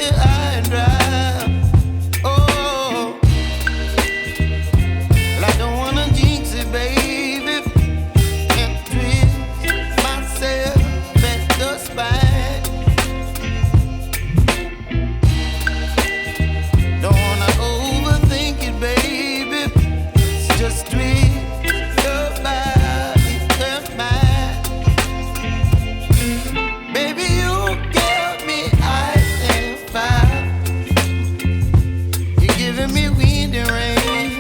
high and dry. Oh, well, I don't wanna jinx it, baby, and twist myself at the spine. Don't wanna overthink it, baby. It's just twist your body and mine. Baby, you give me ice and fire. You're giving me wind and rain.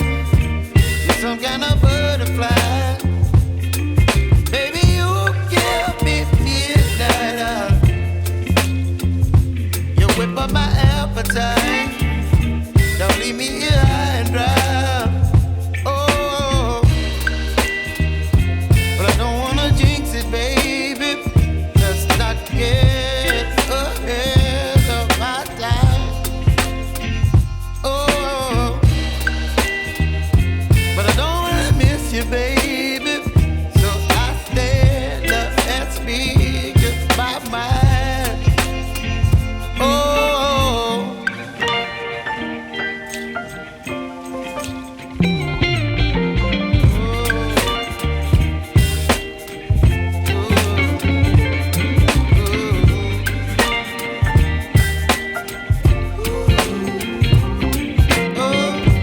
You're some kind of butterfly. Baby, you give me midnight. You whip up my appetite.